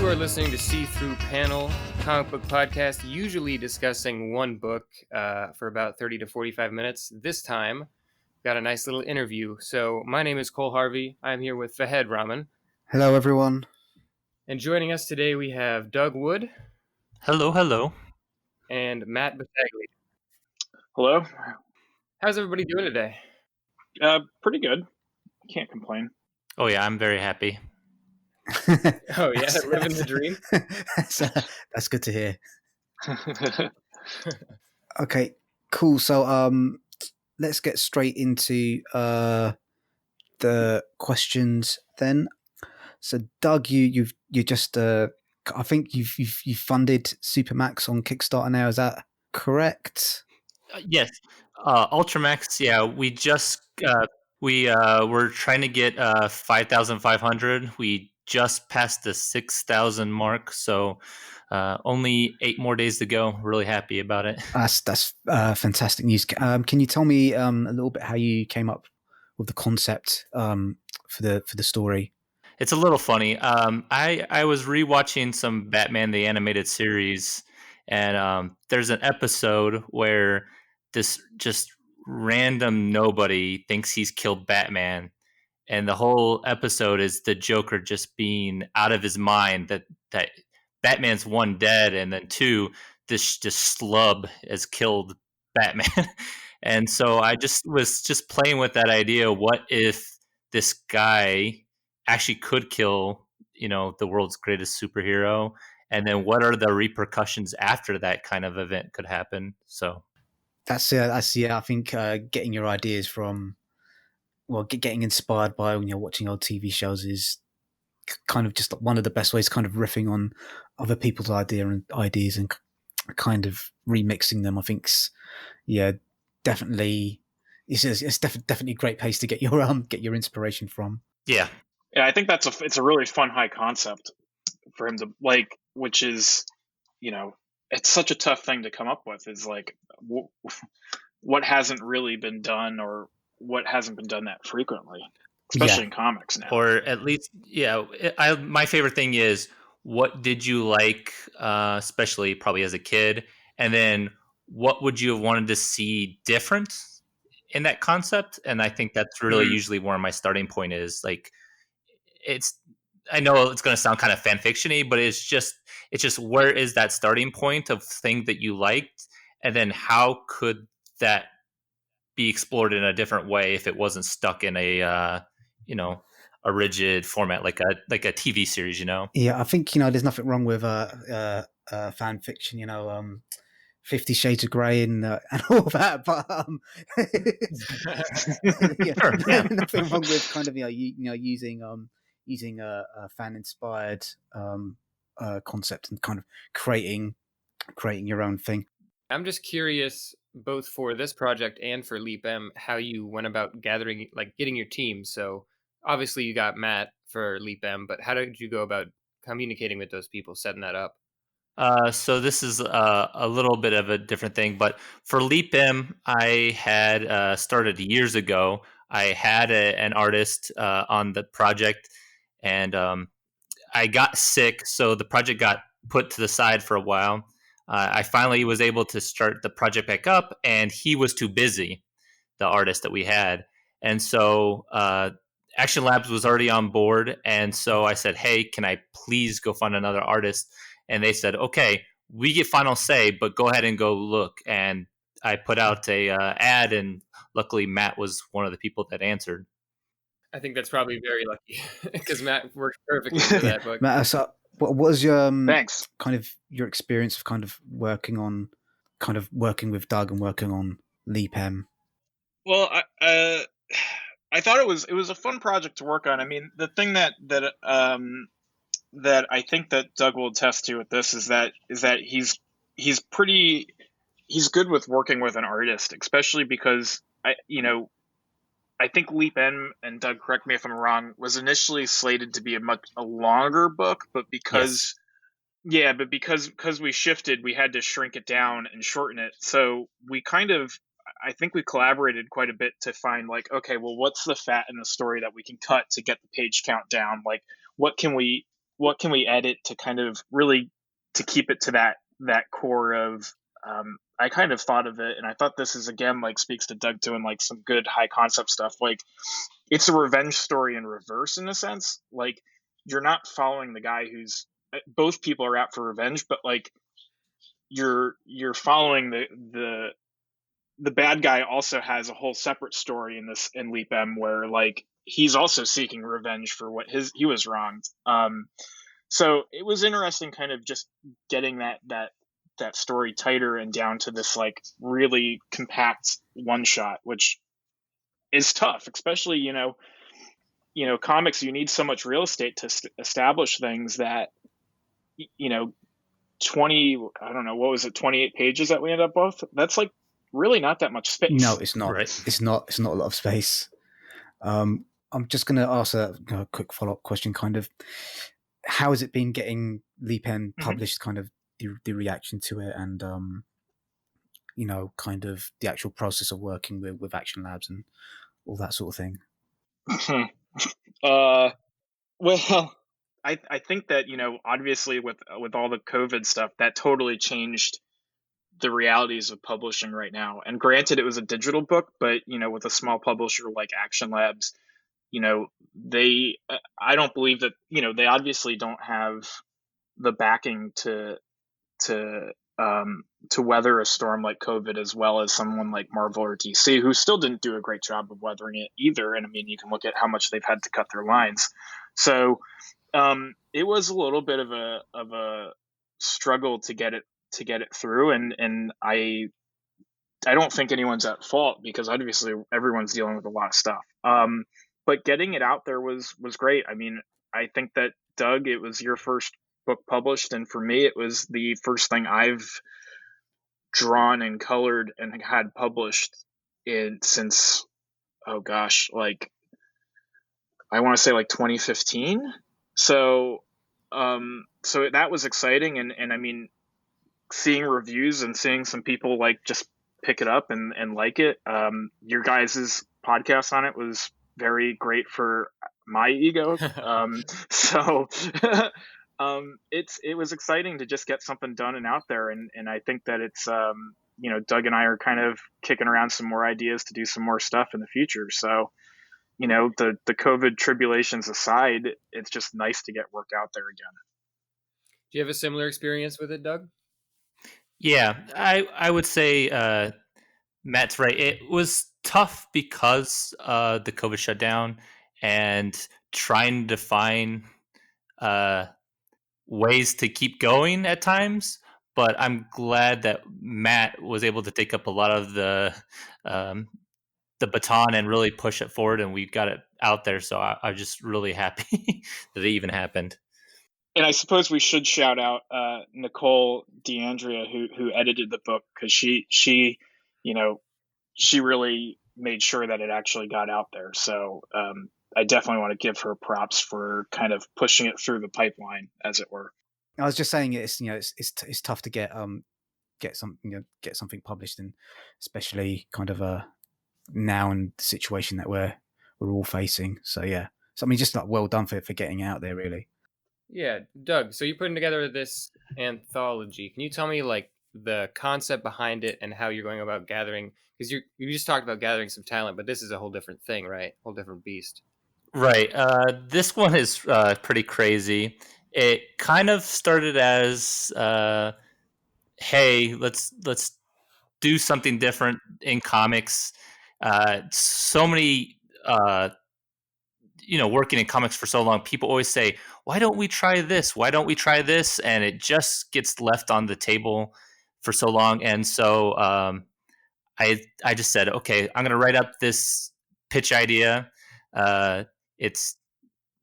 are listening to SeeThroughPanel, comic book podcast, usually discussing one book for about 30 to 45 minutes. This time, got a nice little interview. So my name is Cole Harvey. I'm here with Fahed Rahman. Hello, everyone. And joining us today, we have Doug Wood. Hello. And Matt Battaglia. Hello. How's everybody doing today? Pretty good. Can't complain. Oh yeah, I'm very happy. Oh yeah, living the dream. That's good to hear. Okay, cool. So let's get straight into the questions then. So Doug, you just I think you've funded Supermax on Kickstarter now. Is that correct? Yes. Ultramax. Yeah, we just we're trying to get 5,500. We just passed the 6,000 mark, so only 8 more days to go. Really happy about it. That's fantastic news. Can you tell me a little bit how you came up with the concept for the story? It's a little funny. I was rewatching some Batman the Animated Series, and there's an episode where this just random nobody thinks he's killed Batman, and the whole episode is the Joker just being out of his mind that Batman's one dead, and then two, this slub has killed Batman. And so I was playing with that idea. What if this guy actually could kill, the world's greatest superhero? And then what are the repercussions after that kind of event could happen? So that's I think getting your ideas from, getting inspired by when you're watching old TV shows is kind of just one of the best ways, kind of riffing on other people's ideas and kind of remixing them. I think, definitely, it's definitely a great place to get your inspiration from. Yeah, I think it's a really fun high concept for him to like, which is, it's such a tough thing to come up with. Is like what hasn't really been done, or what hasn't been done that frequently, especially in comics now. Or at least, my favorite thing is, what did you like, especially probably as a kid, and then what would you have wanted to see different in that concept? And I think that's really usually where my starting point is. Like, I know it's going to sound kind of fan fiction-y, but it's just where is that starting point of thing that you liked, and then how could that be explored in a different way if it wasn't stuck in a a rigid format like a TV series, Yeah, I think there's nothing wrong with fan fiction, 50 Shades of Grey and all that, but nothing wrong with kind of using a fan inspired concept and kind of creating your own thing. I'm just curious, both for this project and for Leap M, how you went about getting your team. So obviously you got Matt for Leap M, but how did you go about communicating with those people, setting that up? So this is a little bit of a different thing, but for Leap M, I had started years ago. I had an artist on the project, and I got sick, so the project got put to the side for a while. I finally was able to start the project back up, and he was too busy, the artist that we had. And so Action Labs was already on board, and so I said, hey, can I please go find another artist? And they said, okay, we get final say, but go ahead and go look. And I put out a ad, and luckily Matt was one of the people that answered. I think that's probably very lucky because Matt worked perfectly for that book. Matt, so what was your thanks kind of your experience of kind of working with Doug and working on Leap M? Well, I thought it was a fun project to work on. I mean, the thing that I think that Doug will attest to with this is that he's good with working with an artist, especially because I think Leap M, and Doug, correct me if I'm wrong, was initially slated to be a longer book, but because we shifted, we had to shrink it down and shorten it. So I think we collaborated quite a bit to find like, okay, well, what's the fat in the story that we can cut to get the page count down? Like, what can we what can we edit to kind of really to keep it to that core of I kind of thought of it, and I thought this is again like speaks to Doug doing like some good high concept stuff. Like it's a revenge story in reverse in a sense. Like you're not following the guy who's both people are out for revenge, but like you're following the bad guy also has a whole separate story in Leap M where like he's also seeking revenge for what he was wronged. So it was interesting kind of just getting that story tighter and down to this like really compact one shot, which is tough, especially comics, you need so much real estate to establish things that 20, I don't know, what was it, 28 pages that we ended up with? That's like really not that much space. No, it's not. Right. It's not a lot of space. I'm just going to ask a quick follow-up question, kind of. How has it been getting Leap M published, kind of the reaction to it and, kind of the actual process of working with Action Labs and all that sort of thing? Well, I think that, obviously with all the COVID stuff, that totally changed the realities of publishing right now. And granted, it was a digital book, but, with a small publisher like Action Labs, I don't believe that, they obviously don't have the backing to weather a storm like COVID as well as someone like Marvel or DC, who still didn't do a great job of weathering it either. And I mean, you can look at how much they've had to cut their lines. So it was a little bit of a struggle to get it through, and I don't think anyone's at fault because obviously everyone's dealing with a lot of stuff. But getting it out there was great. I mean, I think that Doug, it was your first book published, and for me, it was the first thing I've drawn and colored and had published since like I want to say like 2015. So that was exciting, and I mean, seeing reviews and seeing some people like just pick it up and like it. Your guys' podcast on it was very great for my ego. So it was exciting to just get something done and out there, and I think that it's Doug and I are kind of kicking around some more ideas to do some more stuff in the future. So the COVID tribulations aside, it's just nice to get work out there again. Do you have a similar experience with it, Doug? Yeah, I would say Matt's right. It was tough because the COVID shutdown and trying to find ways to keep going at times. But I'm glad that Matt was able to take up a lot of the baton and really push it forward, and we got it out there. So I'm just really happy that it even happened. And I suppose we should shout out Nicole DeAndrea, who edited the book, because she really made sure that it actually got out there. So I definitely want to give her props for kind of pushing it through the pipeline, as it were. I was just saying it's tough to get something published, and especially kind of now in the situation that we're all facing. So yeah, so I mean, just like well done for getting out there, really. Yeah, Doug, so you're putting together this anthology. Can you tell me like the concept behind it and how you're going about gathering, because you just talked about gathering some talent, but this is a whole different thing, right? Whole different beast. Right. This one is pretty crazy. It kind of started as hey, let's do something different in comics. So many working in comics for so long, people always say, why don't we try this? Why don't we try this? And it just gets left on the table for so long. And so I just said, okay, I'm going to write up this pitch idea. It's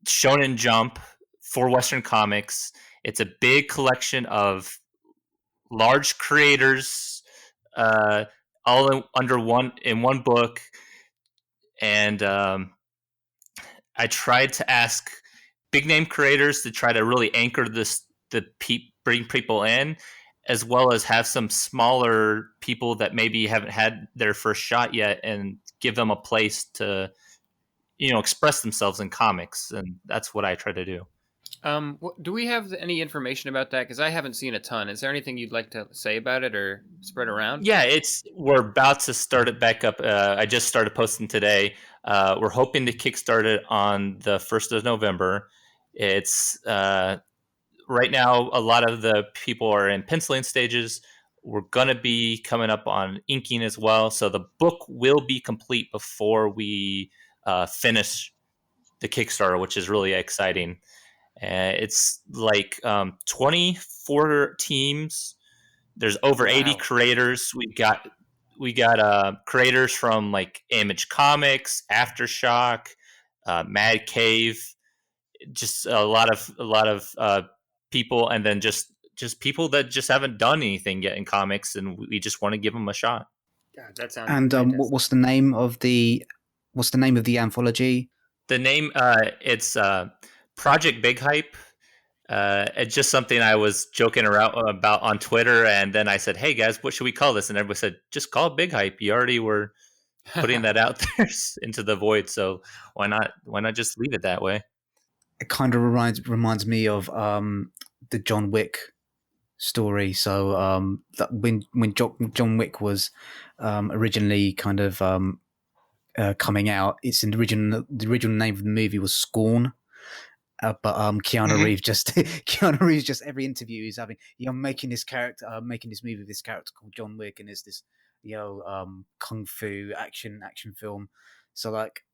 Shonen Jump for Western comics. It's a big collection of large creators, all under one book. And I tried to ask big name creators to try to really anchor bring people in, as well as have some smaller people that maybe haven't had their first shot yet and give them a place to, express themselves in comics. And that's what I try to do. Do we have any information about that? Because I haven't seen a ton. Is there anything you'd like to say about it or spread around? Yeah, we're about to start it back up. I just started posting today. We're hoping to kickstart it on the 1st of November. It's right now, a lot of the people are in penciling stages. We're going to be coming up on inking as well. So the book will be complete before we finish the Kickstarter, which is really exciting. It's like 24 teams. There's over 80 Wow. creators. We got creators from like Image Comics, Aftershock, Mad Cave, just a lot of people, and then just people that just haven't done anything yet in comics, and we just want to give them a shot. God, that sounds And fantastic. what's the name of the anthology? The name, it's Project Big Hype. It's just something I was joking around about on Twitter, and then I said, "Hey guys, what should we call this?" And everybody said, "Just call it Big Hype." You already were putting that out there into the void, so why not? Why not just leave it that way? It kind of reminds me of the John Wick story. So that when John Wick was originally kind of coming out, it's in the original name of the movie was Scorn. But Keanu Reeves just every interview he's having, I'm making this character, making this movie with this character called John Wick, and it's this kung fu action film. So like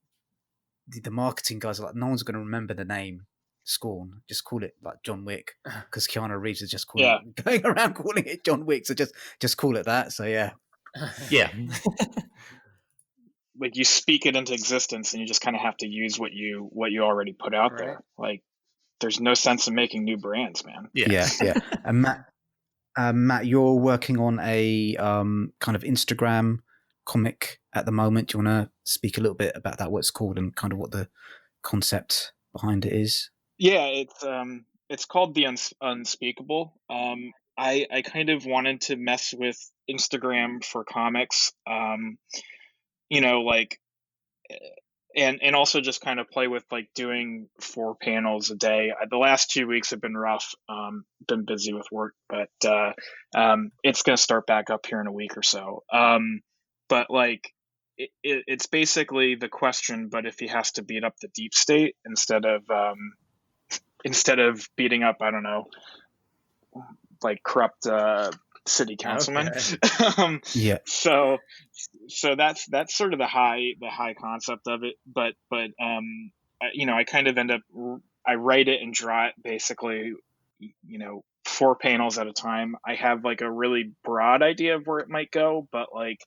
the marketing guys are like, no one's going to remember the name Scorn. Just call it like John Wick, because Keanu Reeves is just going around calling it John Wick. So just call it that. So yeah. Yeah. Like you speak it into existence, and you just kind of have to use what you already put out there. Like there's no sense in making new brands, man. Yeah. And Matt, you're working on a kind of Instagram comic at the moment. Do you want to speak a little bit about that, what it's called, and kind of what the concept behind it is? Yeah, it's called The Unspeakable. I kind of wanted to mess with Instagram for comics. Like, and also just kind of play with like doing 4 panels a day. The last 2 weeks have been rough. Been busy with work, but it's going to start back up here in a week or so. But like, it's basically the question, but if he has to beat up the deep state instead of beating up, I don't know, like corrupt city councilmen. Okay. Yeah. So that's sort of the high concept of it. But I kind of end up, I write it and draw it basically, 4 panels at a time. I have like a really broad idea of where it might go, but like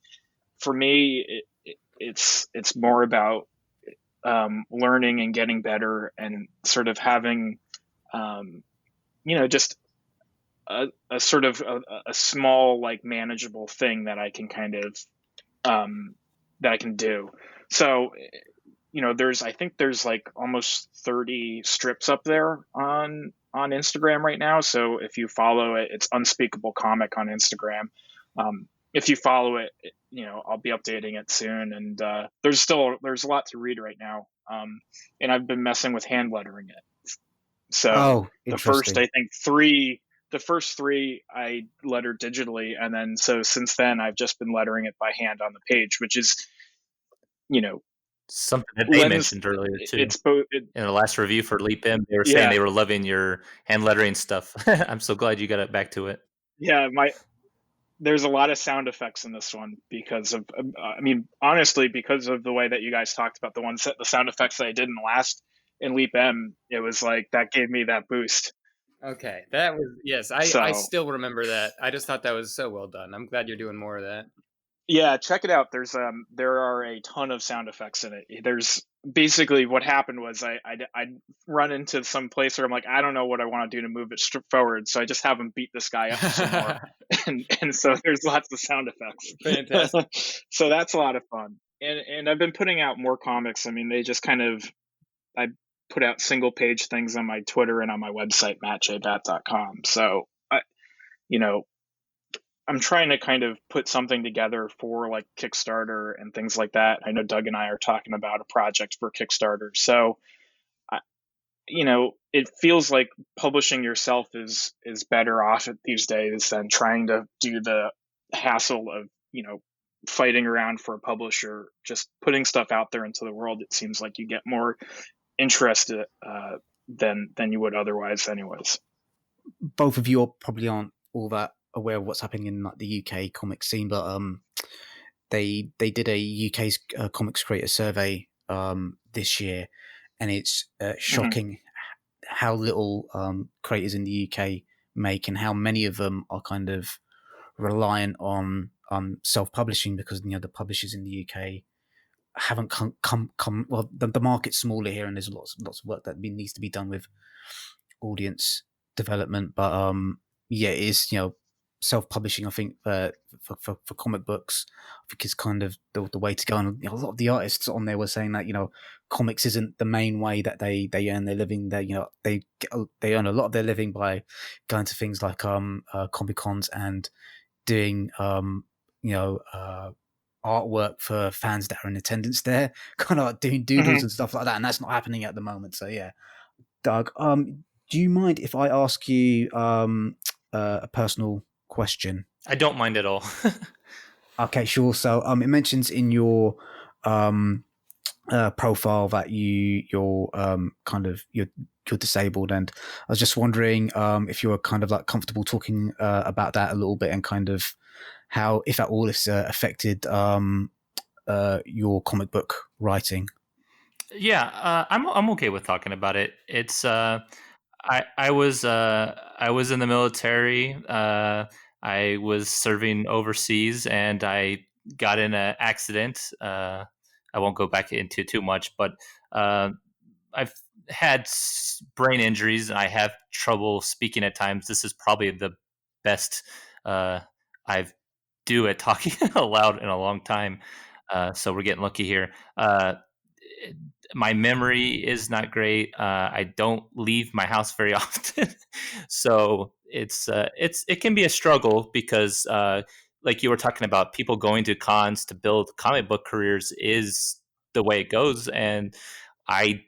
for me, it's more about learning and getting better and sort of having just a sort of a small, like manageable thing that I can kind of that I can do. So I think there's like almost 30 strips up there on Instagram right now. So if you follow it, it's Unspeakable Comic on Instagram. If you follow it, I'll be updating it soon. And there's a lot to read right now. And I've been messing with hand lettering it. So interesting. the first 3 I lettered digitally, and then so since then I've just been lettering it by hand on the page, which is, Something that they mentioned earlier too. It's both. In the last review for Leap M, they were saying Yeah. they were loving your hand lettering stuff. I'm so glad you got it back to it. Yeah, there's a lot of sound effects in this one because of, honestly, because of the way that you guys talked about the sound effects that I did in Leap M. It was like that gave me that boost. Okay, that was, yes. I still remember that. I just thought that was so well done. I'm glad you're doing more of that. Yeah, check it out. There are a ton of sound effects in it. There's basically what happened was I'd run into some place where I'm like, I don't know what I want to do to move it forward, so I just have him beat this guy up some more, and so there's lots of sound effects. Fantastic. So that's a lot of fun, and I've been putting out more comics. I mean, they just kind of, I put out single page things on my Twitter and on my website mattjbat.com. So I'm trying to kind of put something together for like Kickstarter and things like that. I know Doug and I are talking about a project for Kickstarter. So it feels like publishing yourself is better off these days than trying to do the hassle of fighting around for a publisher. Just putting stuff out there into the world, it seems like you get more interest than you would otherwise, anyways. Both of you probably aren't all that aware of what's happening in like the UK comic scene, but they did a UK's comics creator survey this year, and it's shocking how little creators in the UK make, and how many of them are kind of reliant on self-publishing, because the publishers in the UK haven't come well, the market's smaller here, and there's lots of work that needs to be done with audience development. But yeah, it is self-publishing, I think, for comic books, I think is kind of the way to go. And a lot of the artists on there were saying that comics isn't the main way that they earn their living. They earn a lot of their living by going to things like comic cons and doing artwork for fans that are in attendance there, kind of like doing doodles and stuff like that, and that's not happening at the moment. So yeah, Doug, do you mind if I ask you a personal question? I don't mind at all. Okay, sure. So it mentions in your profile that you're disabled, and I was just wondering if you're kind of like comfortable talking about that a little bit, and kind of how, if at all, it's affected your comic book writing. Yeah, I'm okay with talking about it. It's I was in the military. I was serving overseas, and I got in an accident. I won't go back into too much, but I've had brain injuries, and I have trouble speaking at times. This is probably the best I've do at talking aloud in a long time. So we're getting lucky here. My memory is not great. I don't leave my house very often, so it can be a struggle, because like you were talking about, people going to cons to build comic book careers is the way it goes, and I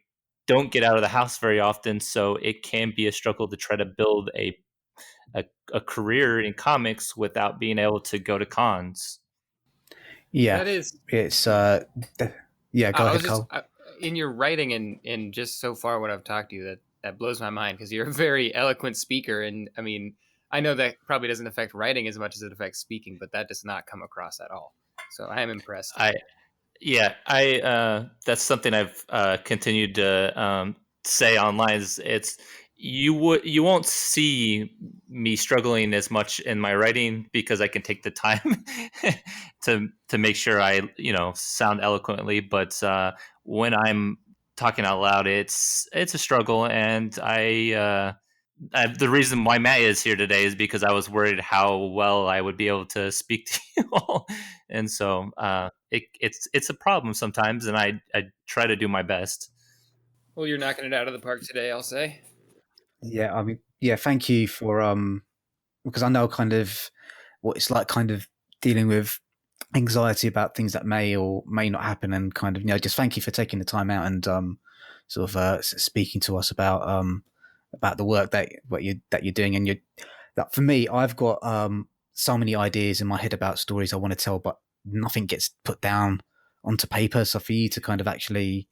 don't get out of the house very often, so it can be a struggle to try to build a career in comics without being able to go to cons. Yeah, That is. it's yeah. Go ahead, Carl. In your writing and just so far what I've talked to you, that blows my mind, because you're a very eloquent speaker, and I mean, I know that probably doesn't affect writing as much as it affects speaking, but that does not come across at all. So I am impressed. That's something I've continued to say online. You won't see me struggling as much in my writing, because I can take the time to make sure I sound eloquently. But when I'm talking out loud, it's a struggle, and the reason why Matt is here today is because I was worried how well I would be able to speak to you all, and so it's a problem sometimes, and I try to do my best. Well, you're knocking it out of the park today, I'll say. Yeah, I mean, yeah, thank you for because I know kind of what it's like, kind of dealing with anxiety about things that may or may not happen, and kind of just thank you for taking the time out and sort of speaking to us about the work that you're doing. And that, for me, I've got so many ideas in my head about stories I want to tell, but nothing gets put down onto paper. So for you to kind of actually,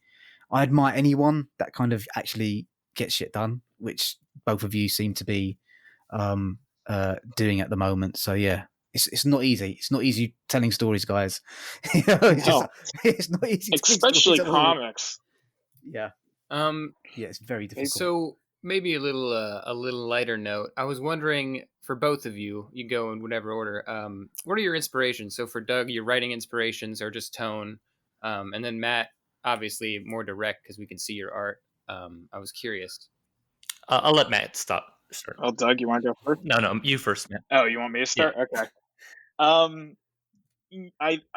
I admire anyone that kind of actually gets shit done, which both of you seem to be doing at the moment. So yeah, it's not easy. It's not easy telling stories, guys. It's not easy, especially comics. Yeah. Yeah, it's very difficult. So maybe a little lighter note. I was wondering, for both of you, you go in whatever order. What are your inspirations? So for Doug, your writing inspirations are just tone, and then Matt, obviously more direct because we can see your art. I was curious. I'll let Matt start. Oh, Doug, you want to go first? No, you first, Matt. Oh, you want me to start? Yeah. Okay. I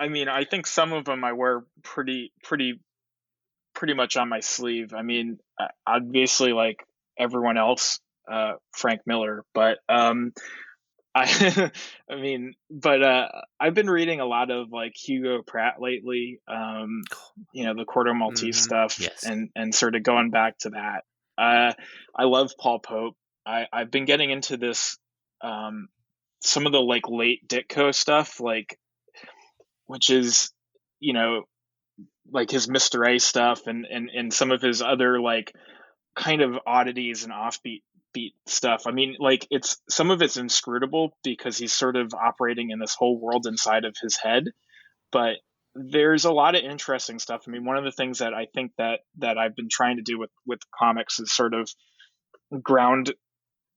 mean, I think some of them I wear pretty much on my sleeve. I mean, obviously, like everyone else, Frank Miller, but I mean, but I've been reading a lot of like Hugo Pratt lately. The Corto Maltese stuff, yes. and sort of going back to that. I love Paul Pope. I've been getting into this, some of the like late Ditko stuff, like, which is, you know, like his Mr. A stuff and some of his other like kind of oddities and offbeat beat stuff. I mean, like some of it's inscrutable because he's sort of operating in this whole world inside of his head, but there's a lot of interesting stuff. I mean, one of the things that I think that I've been trying to do with comics is sort of ground,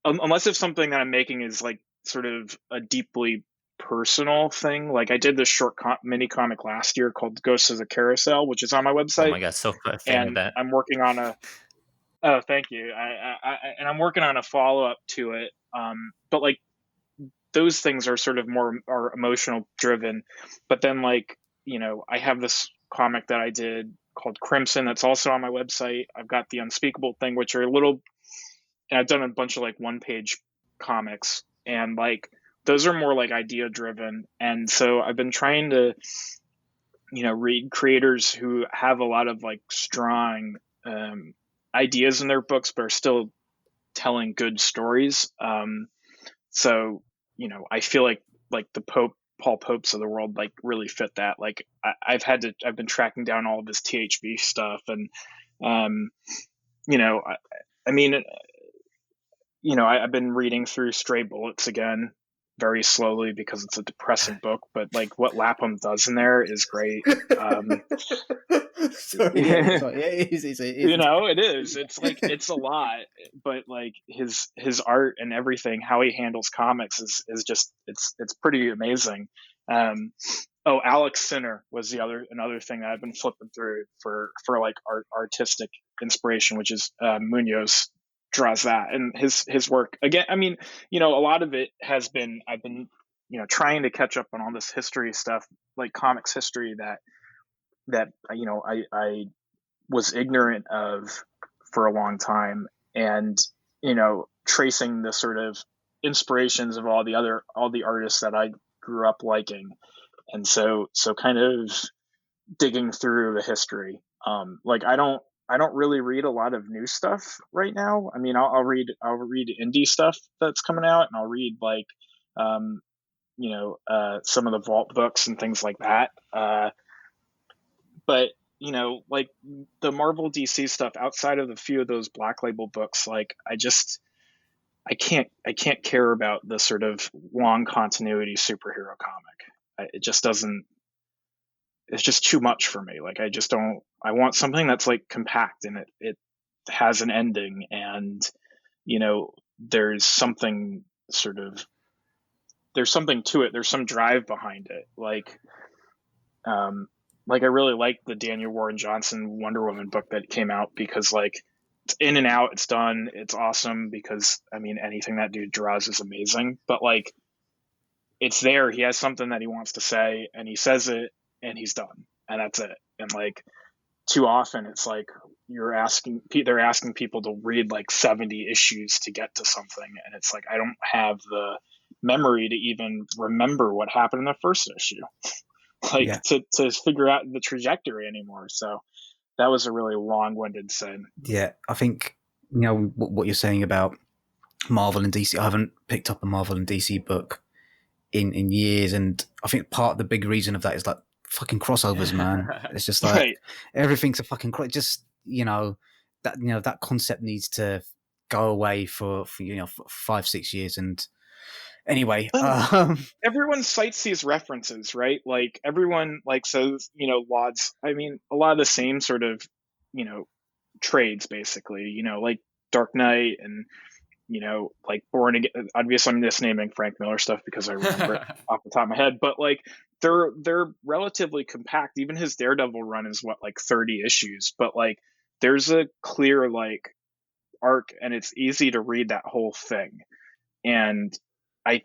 unless if something that I'm making is like sort of a deeply personal thing. Like I did this short mini comic last year called Ghosts of the Carousel, which is on my Oh website, my god, so a fan of and that. I'm working on a oh, thank you. And I'm working on a follow up to it. But like those things are sort of more are emotional driven. But then like, you know, I have this comic that I did called Crimson that's also on my website. I've got the Unspeakable thing, which are a little, and I've done a bunch of like 1-page comics, and like those are more like idea driven. And so I've been trying to, you know, read creators who have a lot of like strong ideas in their books, but are still telling good stories. So, you know, I feel like the Paul Popes of the world like really fit that. Like I've been tracking down all of his THB stuff, and you know, I mean, you know, I've been reading through Stray Bullets again very slowly because it's a depressing book, but like what Lapham does in there is great. Sorry, yeah, sorry. Yeah, it is. You know, it is. It's like it's a lot, but like his art and everything, how he handles comics is just it's pretty amazing. Oh, Alex Sinner was another thing that I've been flipping through for like artistic inspiration, which is Munoz draws that, and his work again. I mean, you know, a lot of it has been I've been, you know, trying to catch up on all this history stuff, like comics history that you know I was ignorant of for a long time, and you know, tracing the sort of inspirations of all the artists that I grew up liking, and so kind of digging through the history. Like I don't really read a lot of new stuff right now. I mean, I'll read indie stuff that's coming out, and I'll read like you know, some of the vault books and things like that. But you know, like the Marvel DC stuff outside of a few of those Black Label books, like I can't care about the sort of long continuity superhero comic. It just doesn't. It's just too much for me. Like I just don't. I want something that's like compact and it has an ending, and you know, there's something sort of there's something to it. There's some drive behind it. Like I really like the Daniel Warren Johnson Wonder Woman book that came out because like it's in and out, it's done, it's awesome because I mean anything that dude draws is amazing. But like it's there, he has something that he wants to say and he says it and he's done and that's it. And like too often it's like they're asking people to read like 70 issues to get to something, and it's like I don't have the memory to even remember what happened in the first issue. Like Yeah. to figure out the trajectory anymore. So that was a really long-winded saying. Yeah, I think, you know, what you're saying about Marvel and DC. I haven't picked up a Marvel and DC book in years, and I think part of the big reason of that is like fucking crossovers, man. It's just like Right. everything's a fucking just, you know, that concept needs to go away for you know, for 5-6 years. And anyway, Everyone cites these references, right? Like everyone like says, you know, lauds. I mean, a lot of the same sort of, you know, trades basically. You know, like Dark Knight and you know, like Born Again. Obviously, I'm just naming Frank Miller stuff because I remember it off the top of my head. But like they're relatively compact. Even his Daredevil run is what, like 30 issues. But like there's a clear like arc, and it's easy to read that whole thing. And I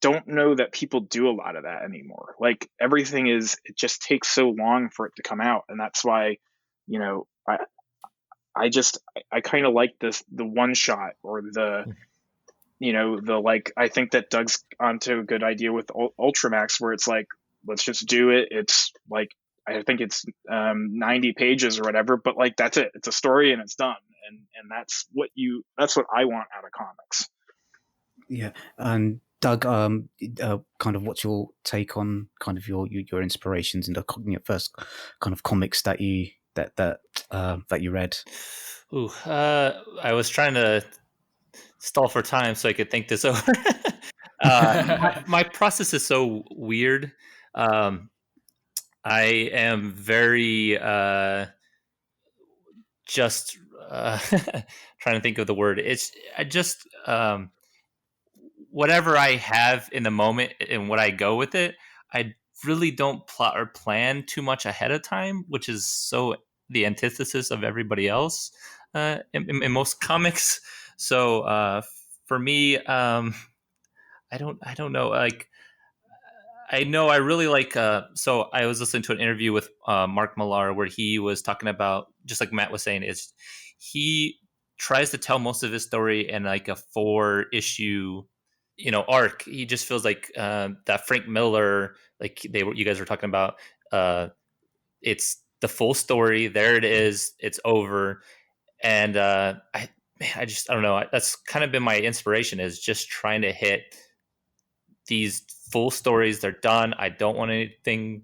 don't know that people do a lot of that anymore. Like everything is, it just takes so long for it to come out, and that's why, you know, I kind of like the one shot or the, you know, the like I think that Doug's onto a good idea with Ultramax where it's like let's just do it. It's like I think it's 90 pages or whatever, but like that's it. It's a story and it's done. and that's what I want out of comics. Yeah, and Doug, kind of what's your take on kind of your inspirations in the first kind of comics that you that you read? Ooh, I was trying to stall for time so I could think this over. My process is so weird. I am very just trying to think of the word. It's I just whatever I have in the moment and what I go with it. I really don't plot or plan too much ahead of time, which is so the antithesis of everybody else in most comics. So for me, I don't know. Like I know I really like. So I was listening to an interview with Mark Millar where he was talking about, just like Matt was saying, is he tries to tell most of his story in like a 4 issue, arc. He just feels like that Frank Miller, like you guys were talking about. It's the full story. There it is. It's over. And I don't know. That's kind of been my inspiration, is just trying to hit these full stories. They're done. I don't want anything.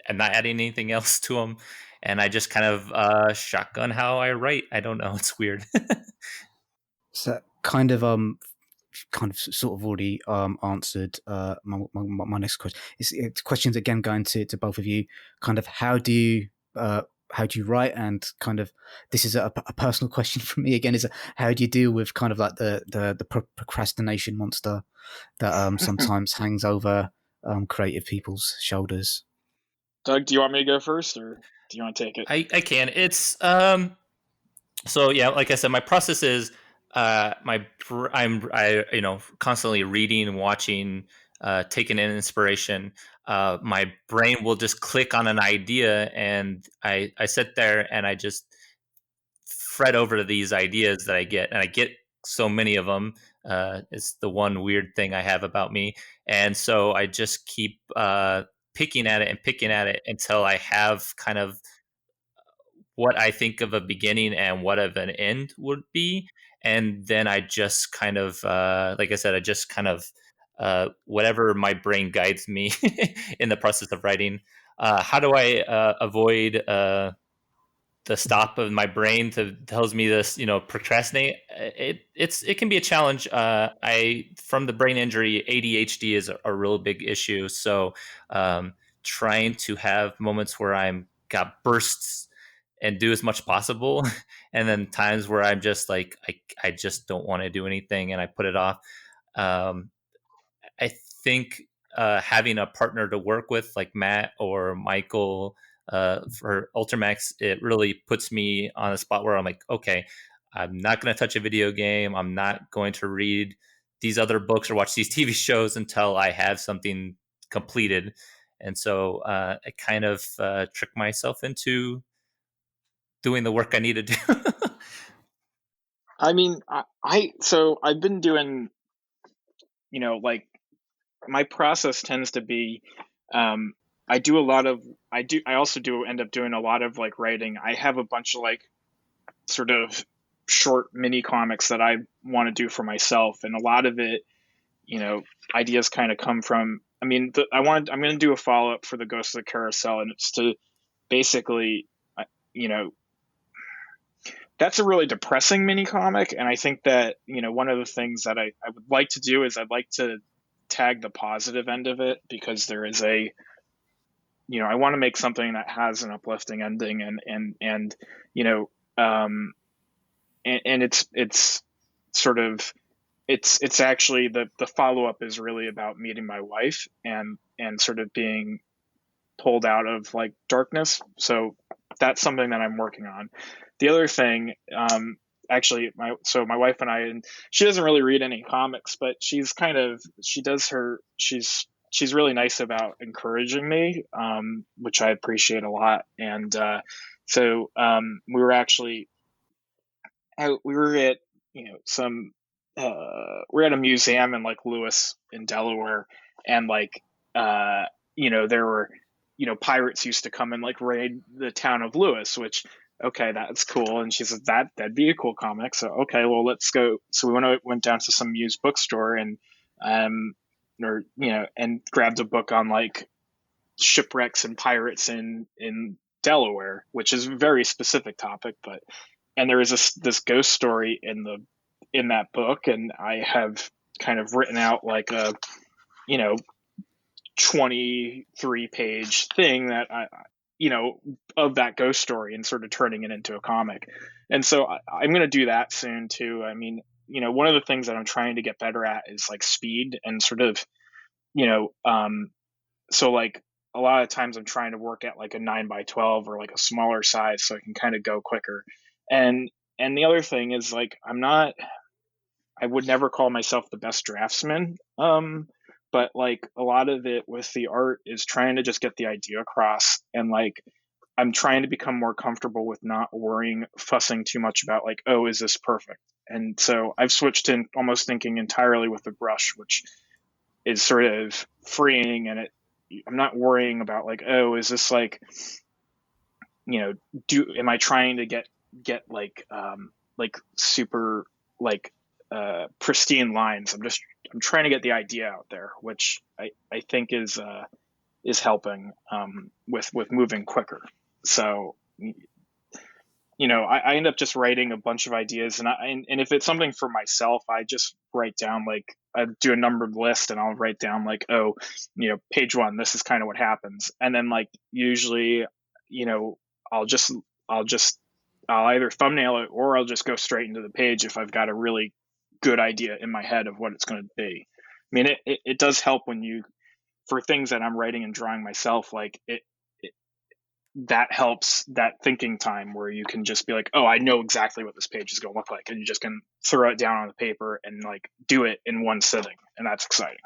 I'm not adding anything else to them. And I just kind of shotgun how I write. I don't know. It's weird. So kind of sort of already answered my next question. It's questions again going to both of you. Kind of how do you write, and kind of this is a personal question from me again, is how do you deal with kind of like the procrastination monster that sometimes hangs over creative people's shoulders? Doug, do you want me to go first, or do you want to take it? I can. It's so yeah, like I said, my process is I constantly reading, watching, taking in inspiration. My brain will just click on an idea, and I sit there and I just fret over these ideas that I get, and I get so many of them. It's the one weird thing I have about me, and so I just keep picking at it and picking at it until I have kind of what I think of a beginning and what of an end would be. And then I just kind of, like I said, I just kind of, whatever my brain guides me in the process of writing. How do I avoid the stop of my brain tells me this, procrastinate? It can be a challenge. I From the brain injury, ADHD is a real big issue. So trying to have moments where I'm got bursts and do as much possible, and then times where I'm just like I just don't want to do anything and I put it off. Um, I think having a partner to work with, like Matt or Michael, for Ultramax, it really puts me on a spot where I'm like, okay, I'm not going to touch a video game. I'm not going to read these other books or watch these TV shows until I have something completed. And so I kind of trick myself into doing the work I need to do. I mean, so I've been doing, like, my process tends to be, I do a lot of, I also do end up doing a lot of like writing. I have a bunch of like sort of short mini comics that I want to do for myself, and a lot of it, ideas kind of come from. I mean, I'm going to do a follow up for the Ghost of the Carousel, and it's to basically, you know, that's a really depressing mini comic, and I think that one of the things that I would like to do is I'd like to tag the positive end of it, because there is I want to make something that has an uplifting ending, and you know um and it's sort of it's actually the follow-up is really about meeting my wife and sort of being pulled out of like darkness. So that's something that I'm working on. The other thing, actually, my wife and I, and she doesn't really read any comics, but she's really nice about encouraging me, which I appreciate a lot. And we were actually we were at some we're at a museum in like Lewis in Delaware, and like there were pirates used to come and like raid the town of Lewis, which okay, that's cool. And she said that'd be a cool comic. So okay, well let's go. So we went down to some used bookstore and or and grabbed a book on like shipwrecks and pirates in Delaware, which is a very specific topic. But and there is this ghost story in that book, and I have kind of written out like a 23-page thing that of that ghost story and sort of turning it into a comic. And so I'm going to do that soon too. I mean, one of the things that I'm trying to get better at is like speed and sort of, so like a lot of times I'm trying to work at like a 9x12 or like a smaller size so I can kind of go quicker. And the other thing is like I would never call myself the best draftsman. But like a lot of it with the art is trying to just get the idea across, and like I'm trying to become more comfortable with not fussing too much about like, oh, is this perfect? And so I've switched to almost thinking entirely with the brush, which is sort of freeing, and I'm not worrying about like, oh, is this like, am I trying to get like super like pristine lines? I'm trying to get the idea out there, which I think is helping with moving quicker. So I end up just writing a bunch of ideas, and if it's something for myself, I just write down like I do a numbered list, and I'll write down like, oh, page 1, this is kind of what happens, and then like usually, I'll just I'll either thumbnail it or I'll just go straight into the page if I've got a really good idea in my head of what it's going to be. I mean, it does help when for things that I'm writing and drawing myself, like that helps, that thinking time where you can just be like, oh, I know exactly what this page is going to look like. And you just can throw it down on the paper and like do it in one sitting. And that's exciting.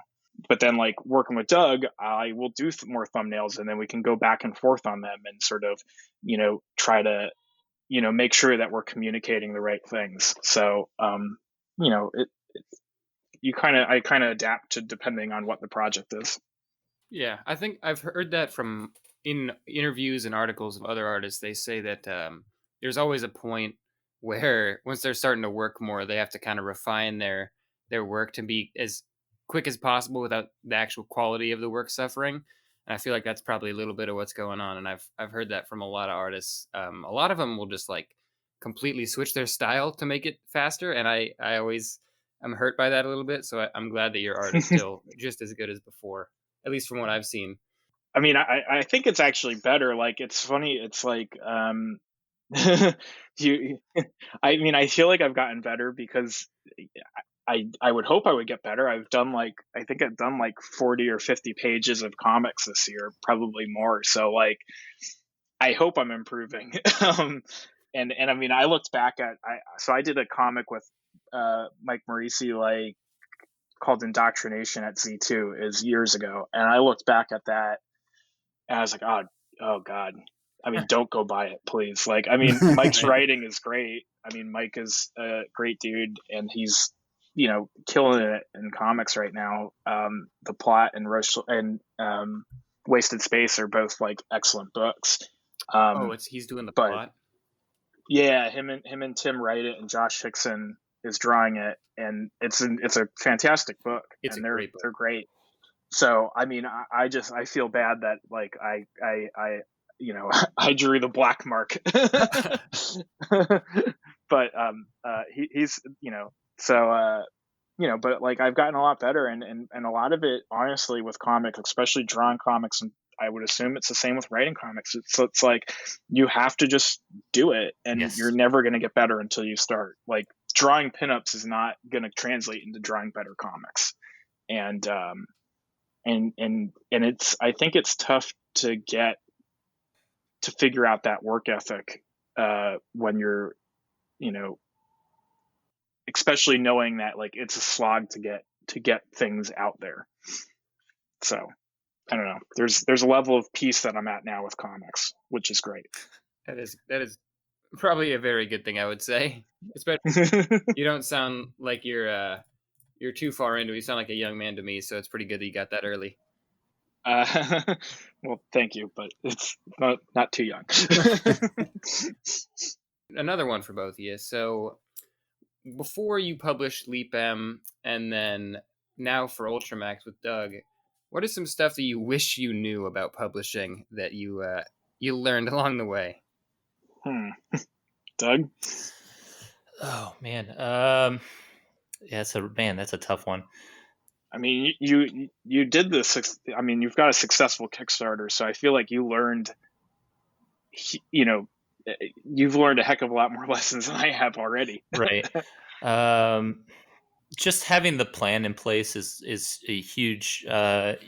But then like working with Doug, I will do more thumbnails, and then we can go back and forth on them and sort of, try to, make sure that we're communicating the right things. So, I kind of adapt to depending on what the project is. Yeah, I think I've heard that from in interviews and articles of other artists. They say that there's always a point where once they're starting to work more, they have to kind of refine their work to be as quick as possible without the actual quality of the work suffering. And I feel like that's probably a little bit of what's going on. And I've heard that from a lot of artists. A lot of them will just like completely switch their style to make it faster, and I always I'm hurt by that a little bit. So I'm glad that your art is still just as good as before, at least from what I've seen. I mean, I think it's actually better. Like, it's funny. It's like, you, I mean, I feel like I've gotten better because I would hope I would get better. I think I've done like 40 or 50 pages of comics this year, probably more. So like, I hope I'm improving. And I mean, I looked back at, so I did a comic with, Mike Morisi, like, called Indoctrination at Z2 is years ago. And I looked back at that and I was like, oh God. I mean, don't go buy it, please. Like, I mean, Mike's writing is great. I mean, Mike is a great dude, and he's, killing it in comics right now. The Plot and Wasted Space are both like excellent books. He's doing The but Plot. Yeah, him and Tim write it, and Josh Hickson is drawing it, and it's a fantastic book. It's and a great book. They're great. So I mean, I feel bad that like I I drew the black mark, but he's so but like I've gotten a lot better, and a lot of it honestly with comics, especially drawing comics, and I would assume it's the same with writing comics. It's like you have to just do it, and Yes. you're never going to get better until you start. Like drawing pinups is not going to translate into drawing better comics, and it's, I think it's tough to figure out that work ethic when you're, especially knowing that like it's a slog to get things out there. So I don't know. There's a level of peace that I'm at now with comics, which is great. That is probably a very good thing, I would say. Especially you don't sound like you're too far into it. You sound like a young man to me, so it's pretty good that you got that early. Well, thank you, but it's not too young. Another one for both of you. So before you published Leap M, and then now for Ultramax with Doug, what is some stuff that you wish you knew about publishing that you learned along the way? Doug? Oh man, yeah, that's a tough one. I mean, you did this. I mean, you've got a successful Kickstarter, so I feel like you learned, you know, you've learned a heck of a lot more lessons than I have already. Right. Just having the plan in place is a huge. Like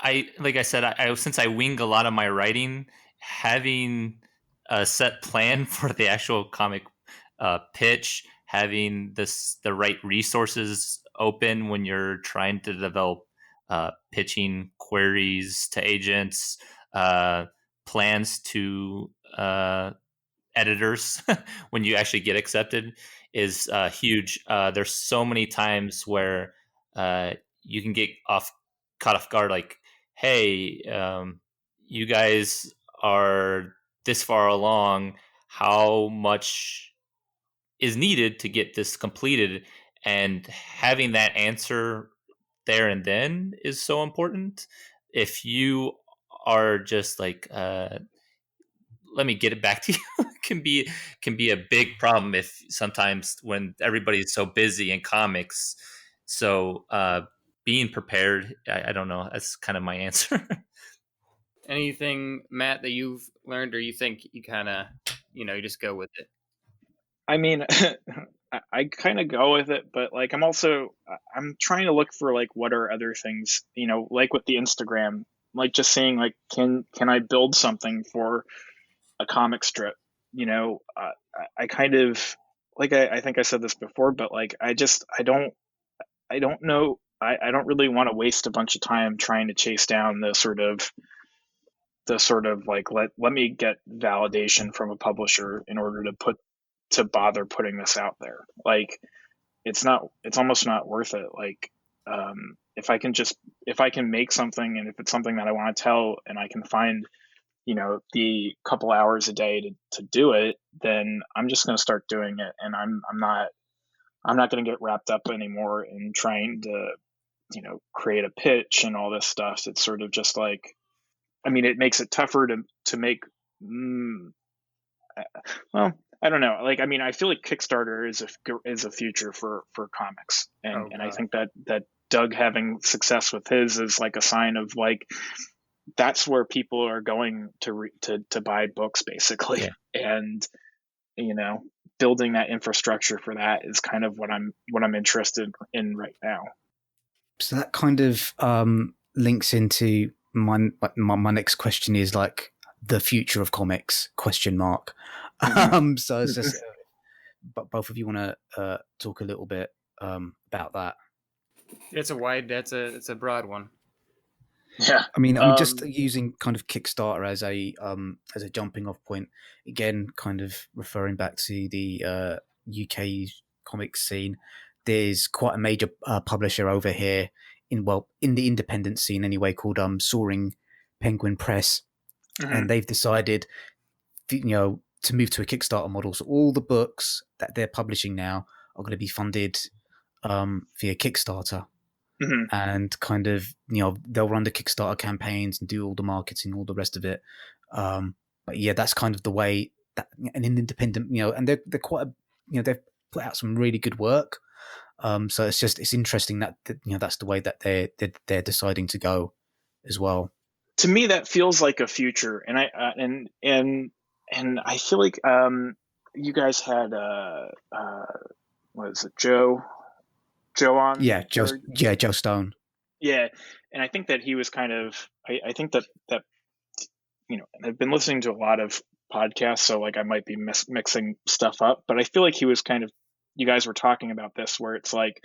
I said, I since I wing a lot of my writing, having a set plan for the actual comic pitch, having the right resources open when you're trying to develop pitching queries to agents, plans to editors when you actually get accepted is huge. There's so many times where you can get caught off guard, like, hey, you guys are this far along. How much is needed to get this completed? And having that answer there and then is so important. If you are just like, let me get it back to you, can be a big problem if sometimes when everybody's so busy in comics. So being prepared, I don't know, that's kind of my answer. Anything, Matt, that you've learned, or you think you kind of, you just go with it? I mean, I kind of go with it, but like I'm trying to look for like what are other things, like with the Instagram, like just saying like can I build something for a comic strip? I kind of like I think I said this before, but like I don't know. I don't really want to waste a bunch of time trying to chase down the sort of like let me get validation from a publisher in order to bother putting this out there. Like it's almost not worth it. Like if I can make something, and if it's something that I want to tell, and I can find the couple hours a day to do it, then I'm just going to start doing it, and I'm not going to get wrapped up anymore in trying to create a pitch and all this stuff. It's sort of just like, I mean, it makes it tougher to make. Well, I don't know. Like, I mean, I feel like Kickstarter is a future for comics, and Oh, and I God. think that Doug having success with his is like a sign of like that's where people are going to buy books basically, Yeah. and building that infrastructure for that is kind of what I'm interested in right now. So that kind of links into my next question is like the future of comics ? So it's just, but both of you want to talk a little bit about that? It's a broad one. Yeah. I mean, just using kind of Kickstarter as a jumping off point. Again, kind of referring back to the UK comics scene. There's quite a major publisher over here in the independent scene anyway, called Soaring Penguin Press, and they've decided, to move to a Kickstarter model. So all the books that they're publishing now are going to be funded via Kickstarter. And kind of, they'll run the Kickstarter campaigns and do all the marketing, all the rest of it. But yeah, that's kind of the way that an independent, and they're quite, they've put out some really good work. So it's interesting that that's the way that they're deciding to go as well. To me, that feels like a future, and and I feel like you guys had what is it, Joe on? Yeah, Joe Stone. Yeah, and I think that he was kind of I think that I've been listening to a lot of podcasts, so like I might be mixing stuff up, but I feel like he was kind of, you guys were talking about this where it's like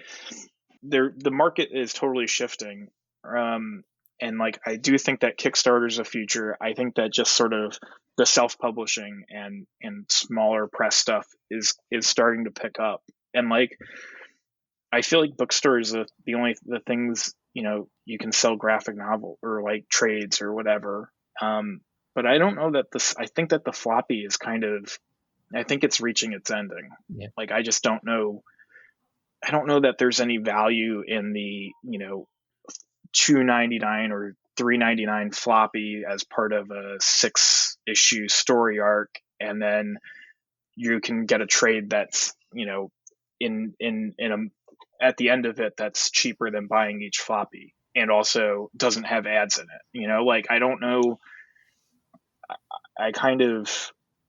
the market is totally shifting, and like I do think that Kickstarter's a future. I think that just sort of the self-publishing and smaller press stuff is starting to pick up, and like I feel like bookstores are the things you can sell graphic novel or like trades or whatever. But I don't know that I think that the floppy is I think it's reaching its ending. Yeah. Like, I just don't know. I don't know that there's any value in the, $2.99 or $3.99 floppy as part of a 6-issue story arc, and then you can get a trade that's, in a at the end of it, that's cheaper than buying each floppy, and also doesn't have ads in it. Like, I don't know.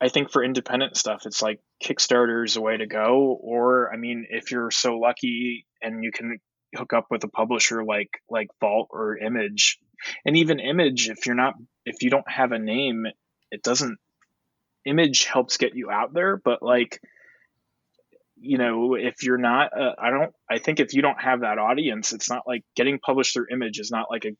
I think for independent stuff, it's like Kickstarter is a way to go. Or, I mean, if you're so lucky and you can hook up with a publisher like Vault or Image, and even Image, if you don't have a name, it doesn't. Image helps get you out there, but like, if you're not, I think if you don't have that audience, it's not like getting published through Image is not like a,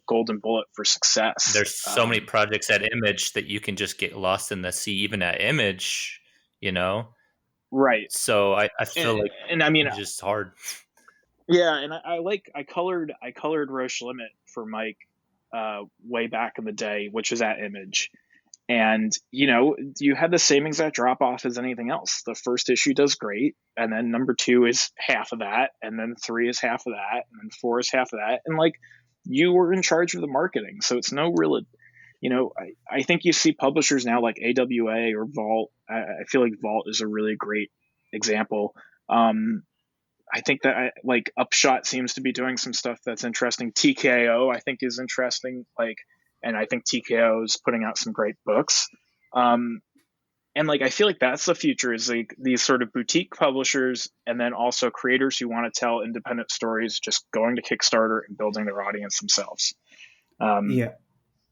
golden bullet for success. There's so many projects at Image that you can just get lost in the sea, even at Image, Right. So I feel like and I mean, it's just hard. Yeah, and I colored Roche Limit for Mike way back in the day, which was at Image. And you had the same exact drop off as anything else. The first issue does great, and then number 2 is half of that, and then 3 is half of that, and then 4 is half of that. And like, you were in charge of the marketing, so it's no real. I think you see publishers now like AWA or Vault. I feel like Vault is a really great example. I think that like Upshot seems to be doing some stuff that's interesting. TKO I think is interesting. And I think TKO is putting out some great books. And like, I feel like that's the future, is like these sort of boutique publishers, and then also creators who want to tell independent stories, just going to Kickstarter and building their audience themselves. Yeah,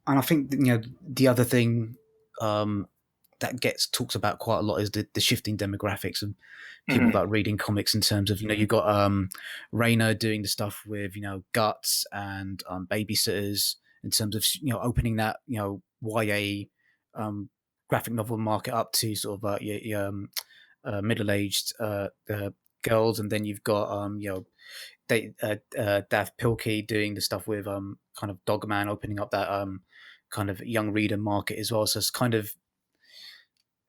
and I think the other thing that gets talked about quite a lot is the shifting demographics of people that are reading comics, in terms of you've got Rainer doing the stuff with Guts and Babysitters, in terms of opening that YA graphic novel market up to sort of middle-aged girls, and then you've got Dav Pilkey doing the stuff with kind of Dogman, opening up that kind of young reader market as well. So it's kind of,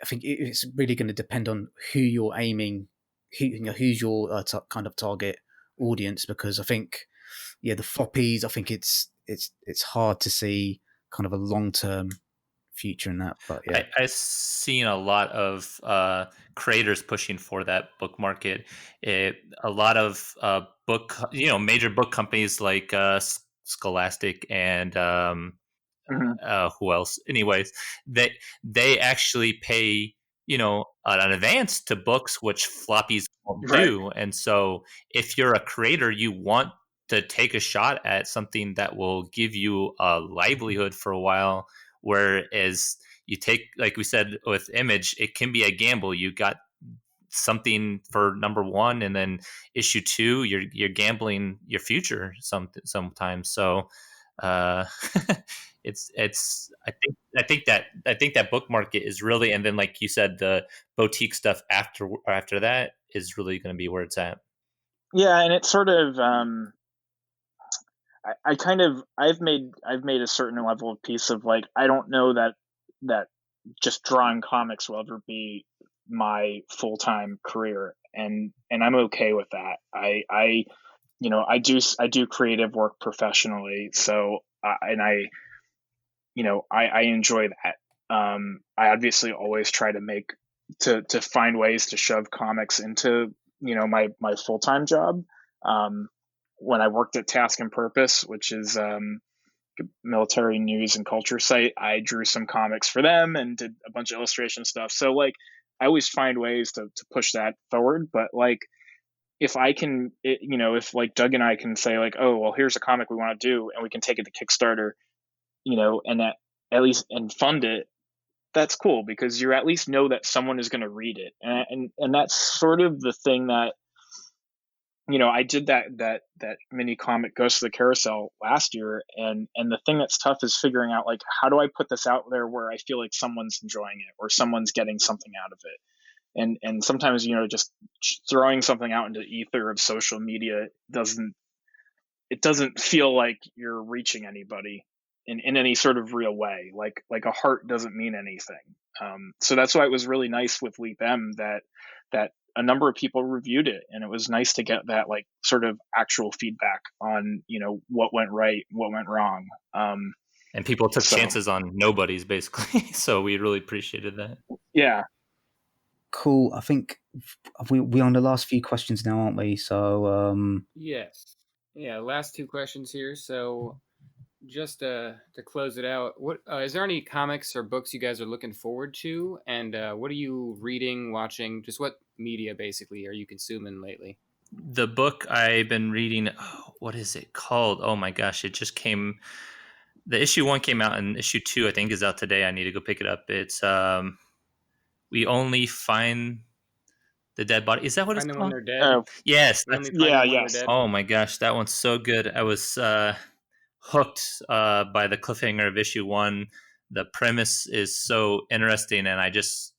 I think it's really going to depend on who you're aiming, who's your kind of target audience, because I think the floppies, I think it's hard to see kind of a long-term future in that. But yeah, I've seen a lot of creators pushing for that book market. A lot of major book companies like Scholastic and who else? Anyways, they actually pay an advance to books, which floppies won't do. And so, if you're a creator, you want to take a shot at something that will give you a livelihood for a while. Whereas you take, like we said with Image, it can be a gamble. You got something for number 1, and then issue 2, you're gambling your future sometimes. So it's I think that book market is really, and then like you said, the boutique stuff after that is really going to be where it's at. Yeah, and it's sort of I've made a certain level of peace of like, I don't know that just drawing comics will ever be my full-time career, and I'm okay with that. I do creative work professionally, so I enjoy that. I obviously always try to find ways to shove comics into my full-time job. When I worked at Task and Purpose, which is military news and culture site, I drew some comics for them and did a bunch of illustration stuff. So like, I always find ways to push that forward. But like, if I can, if like Doug and I can say like, oh, well, here's a comic we want to do, and we can take it to Kickstarter, and that at least, and fund it, that's cool, because you at least know that someone is going to read it. And that's sort of the thing that, I did that mini comic Ghost of the Carousel last year, and the thing that's tough is figuring out like, how do I put this out there where I feel like someone's enjoying it or someone's getting something out of it. And sometimes just throwing something out into the ether of social media doesn't it doesn't feel like you're reaching anybody in any sort of real way. Like a heart doesn't mean anything. So that's why it was really nice with Leap M that a number of people reviewed it, and it was nice to get that like sort of actual feedback on, you know, what went right, what went wrong. And people took chances on nobodies, basically. So we really appreciated that. Yeah. Cool. I think we're on the last few questions now, aren't we? So yes. Yeah, last two questions here. So just to close it out, what is there any comics or books you guys are looking forward to? And what are you reading, watching? Just what media, basically, are you consuming lately? The book I've been reading, what is it called? Oh my gosh, it just came. The issue 1 came out, and issue 2 I think is out today. I need to go pick it up. It's We Only Find the Dead Body. Is that what Find it's them called? when they're dead. Yes. We only find them when they're dead. Oh my gosh, that one's so good. I was hooked by the cliffhanger of issue 1. The premise is so interesting, and I just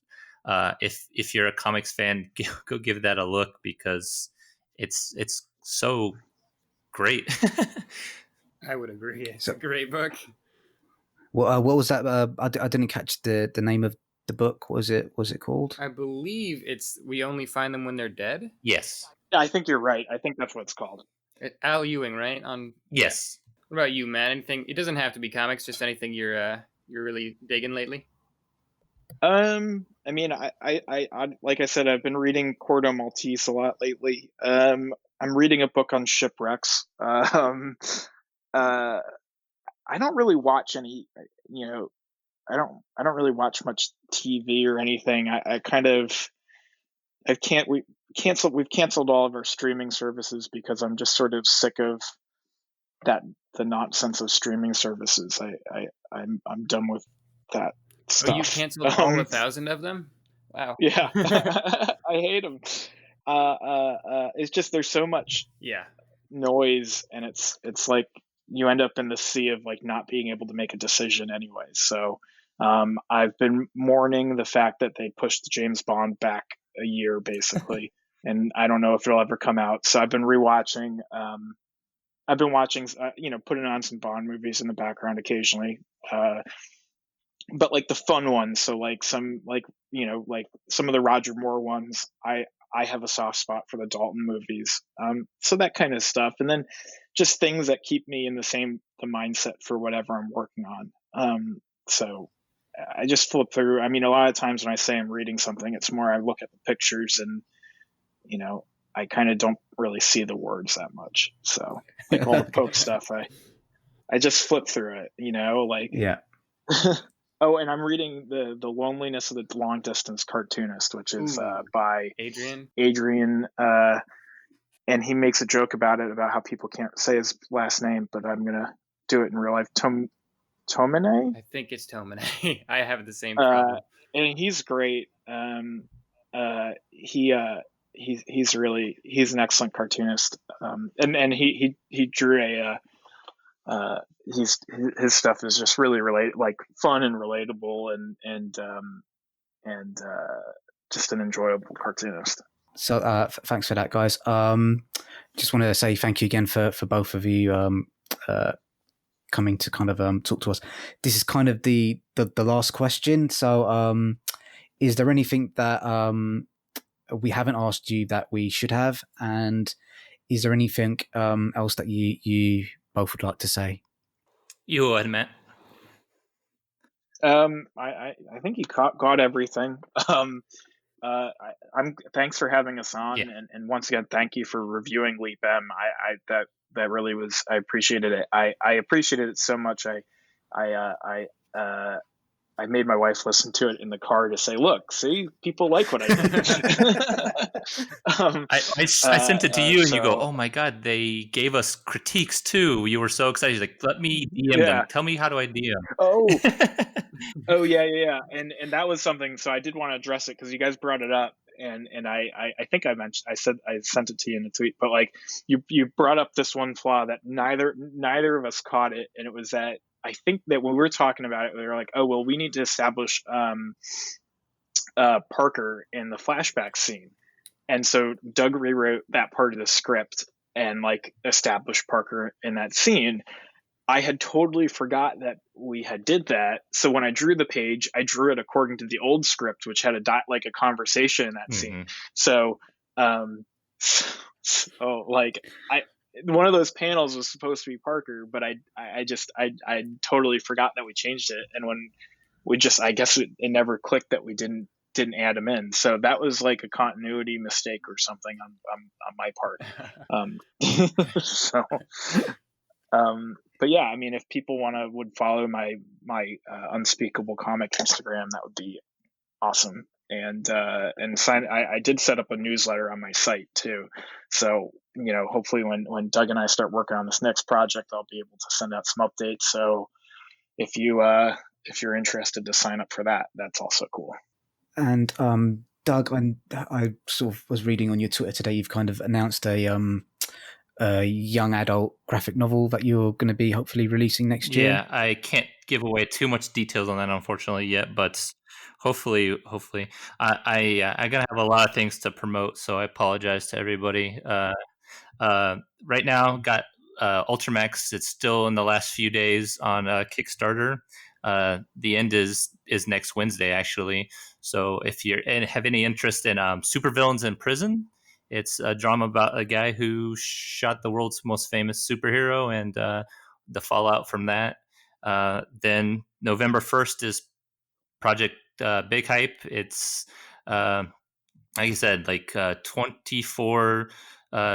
if you're a comics fan, go give that a look, because it's so great. I would agree. It's a great book. What was that? I didn't catch the name of the book. What was it called? I believe it's We Only Find Them When They're Dead. Yes. Yeah, I think you're right. I think that's what it's called. Al Ewing, right? Yes. What about you, Matt? Anything? It doesn't have to be comics. Just anything you're really digging lately. I mean, I like I said, I've been reading Cordo Maltese a lot lately. I'm reading a book on shipwrecks. I don't really watch any, you know, I don't really watch much TV or anything. We've canceled all of our streaming services because I'm just sort of sick of the nonsense of streaming services. I'm done with that stuff. Oh, you canceled all 1,000 of them? Wow. Yeah. I hate them. It's just there's so much noise, and it's like you end up in the sea of like not being able to make a decision anyway. So I've been mourning the fact that they pushed James Bond back a year basically, and I don't know if it'll ever come out. So I've been rewatching. I've been watching, putting on some Bond movies in the background occasionally, but like the fun ones. So like some like some of the Roger Moore ones. I have a soft spot for the Dalton movies. So that kind of stuff. And then just things that keep me in the mindset for whatever I'm working on. So I just flip through. I mean, a lot of times when I say I'm reading something, it's more I look at the pictures and, I kind of don't really see the words that much. So like all the Pope stuff, I just flip through it, Yeah. Oh, and I'm reading the Loneliness of the Long Distance Cartoonist, which is by Adrian, and he makes a joke about how people can't say his last name, but I'm gonna do it in real life. Tomine? I think it's Tomine. I have the same problem. And he's great. He's an excellent cartoonist. And he drew his stuff is just really like fun and relatable and just an enjoyable cartoonist. So thanks for that, guys. Just want to say thank you again for both of you coming to kind of talk to us. This is kind of the last question. So is there anything that we haven't asked you that we should have, and is there anything else that you both would like to say? You go ahead, Matt. I think you got everything. Thanks for having us on, and once again, thank you for reviewing Leap M. That really was. I appreciated it. I appreciated it so much. I made my wife listen to it in the car to say, "Look, see, people like what I did." I sent it to you, and you go, "Oh my god, they gave us critiques too." You were so excited. You're like, "Let me DM them. Tell me, how do I DM?" Oh yeah, and that was something. So I did want to address it because you guys brought it up, and I think I sent it to you in the tweet, but like you brought up this one flaw that neither of us caught it, and it was that. I think that when we were talking about it, we were like, oh, well, we need to establish Parker in the flashback scene. And so Doug rewrote that part of the script and like establish Parker in that scene. I had totally forgot that we had did that. So when I drew the page, I drew it according to the old script, which had like a conversation in that scene. So, so like one of those panels was supposed to be Parker, but I totally forgot that we changed it. And when we I guess it never clicked that we didn't add him in. So that was like a continuity mistake or something on my part. So, but yeah, I mean, if people would follow my Unspeakable Comic Instagram, that would be awesome. And sign. I did set up a newsletter on my site too. So, hopefully when Doug and I start working on this next project, I'll be able to send out some updates. So if you're interested to sign up for that, that's also cool. And Doug, I sort of was reading on your Twitter today, you've kind of announced a young adult graphic novel that you're going to be hopefully releasing next year. Yeah, I can't give away too much details on that, unfortunately, yet, but hopefully, I gotta have a lot of things to promote, so I apologize to everybody. Right now, got Ultramax. It's still in the last few days on Kickstarter. The end is next Wednesday, actually. So if you have any interest in supervillains in prison, it's a drama about a guy who shot the world's most famous superhero and the fallout from that. Then November 1st is Project Big Hype. It's like I said, like 24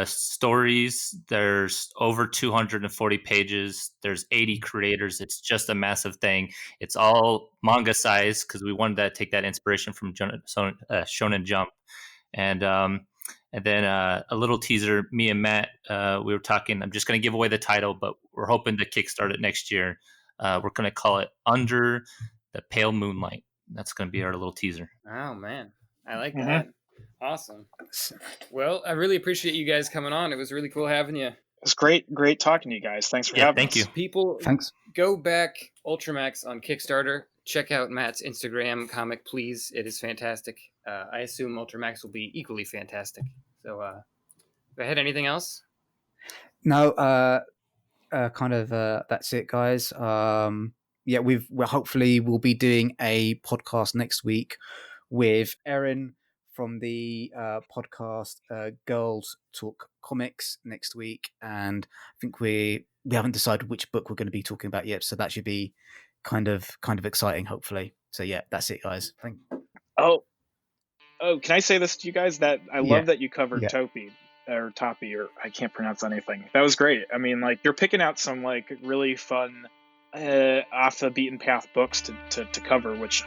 stories. There's over 240 pages. There's 80 creators. It's just a massive thing. It's all manga size because we wanted to take that inspiration from Shonen Jump. And then a little teaser, me and Matt, we were talking. I'm just going to give away the title, but we're hoping to kickstart it next year. We're going to call it Under the Pale Moonlight. That's going to be our little teaser. Oh, man. I like that. Awesome. Well, I really appreciate you guys coming on. It was really cool having you. It's great talking to you guys. Thanks for having us. Thank you. People, thanks. Go back Ultramax on Kickstarter. Check out Matt's Instagram comic, please. It is fantastic. I assume Ultramax will be equally fantastic. So, go ahead. Anything else? No, that's it, guys. Yeah, we'll be doing a podcast next week with Erin from the podcast Girls Talk Comics next week, and I think we haven't decided which book we're going to be talking about yet, so that should be kind of exciting, hopefully. So yeah, that's it, guys. Thank you. Oh, can I say this to you guys? That I love that you covered Toppy, or I can't pronounce anything. That was great. I mean, like, you're picking out some like really fun off the beaten path books to cover, which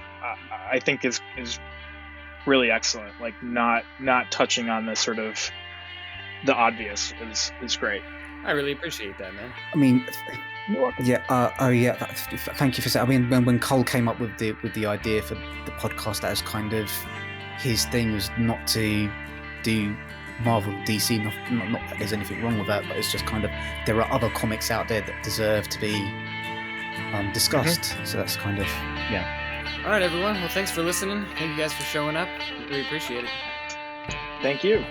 I think is really excellent. Like, not touching on the sort of the obvious is great. I really appreciate that, man. I mean, thank you for saying. I mean, when Cole came up with the idea for the podcast, that was kind of his thing, was not to do Marvel, DC. Not that there's anything wrong with that, but it's just kind of, there are other comics out there that deserve to be discussed. So that's kind of All right, everyone. Well, thanks for listening. Thank you guys for showing up. Really appreciate it. Thank you.